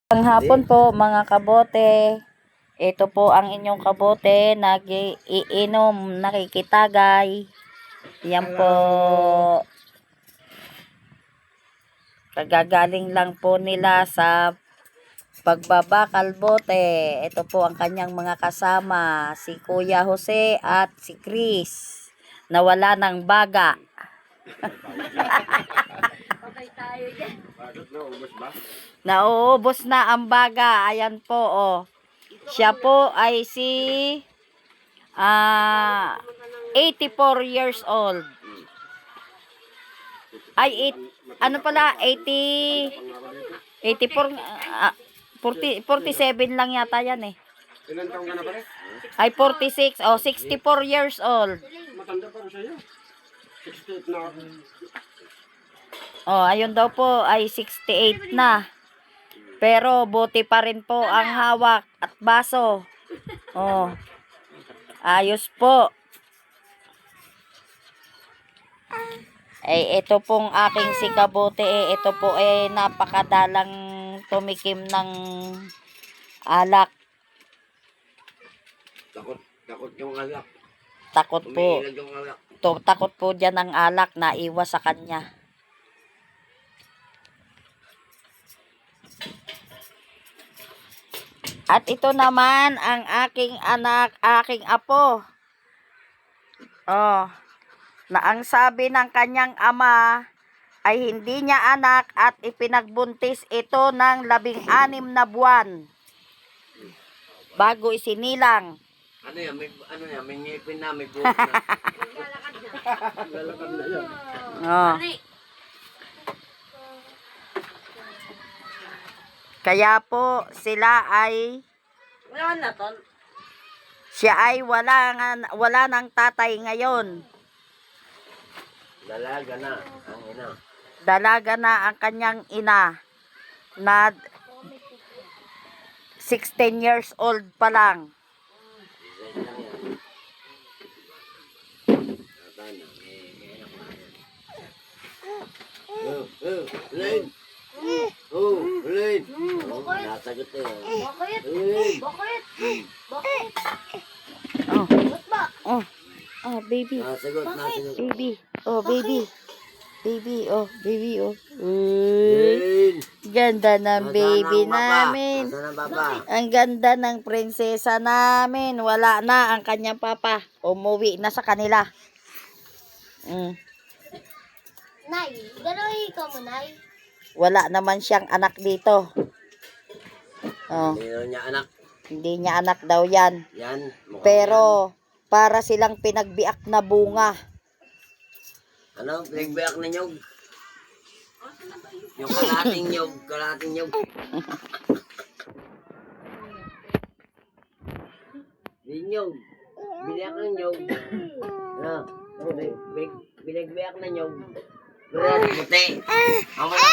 Ang hapon po mga kabote, ito po ang inyong kabote, nag-iinom, nakikitagay. Yan po, kagagaling lang po nila sa pagbabakal bote. Ito po ang kanyang mga kasama, si Kuya Jose at si Chris, na wala ng baga. Nauubos na ang baga. Ayan po, oh. Siya po ay si 84 years old. Ay, ano pala, 80, 84, 47 lang yata yan eh. Ilan taong ka na pare? Ay, 46, oh, 64 years old. Matanda pa rin sa'yo. 68 na ako. Oh, ayun daw po ay 68 na. Pero buti pa rin po ang hawak at baso. Oh. Ayos po. Eh, ito pong aking si Kabote, ito po napakadalang tumikim ng alak. Takot yung alak. Takot po. Umiilag yung alak. Takot po dyan ng alak na iwas sa kanya. At ito naman ang aking anak, aking apo. Oh, na ang sabi ng kanyang ama ay hindi niya anak at ipinagbuntis ito ng 16 na buwan bago isinilang. Ano yan? May ngipin na, may buhok na. Lalakad na yan. Oh. Kaya po sila ay siya ay wala ng tatay ngayon. Dalaga na ang ina. Dalaga na ang kanyang ina na 16 years old pa lang. Ulain! Ulain! Nasagot eh. Bakit? Bakit? Bakit? Oh, baby. Nasagot. Baby. Oh, baby. Baby, oh, baby, oh. Ulain! Ganda ng baby namin. Nasaan ang baba? Ang ganda ng prinsesa namin. Wala na ang kanyang papa. Umuwi na sa kanila. Nay, gano'y ka mo, Nay? Wala naman siyang anak dito. Oh, Hindi na niya anak. hindi niya anak daw yan. Yan. Pero para silang pinagbiak na bunga. Ano? Pinagbayak na nyog. Yung kalating nyog. Kalating nyog. Di nyog. Binayak ng nyog. Ano? Binagbayak na nyog. Pero puti. Ako na.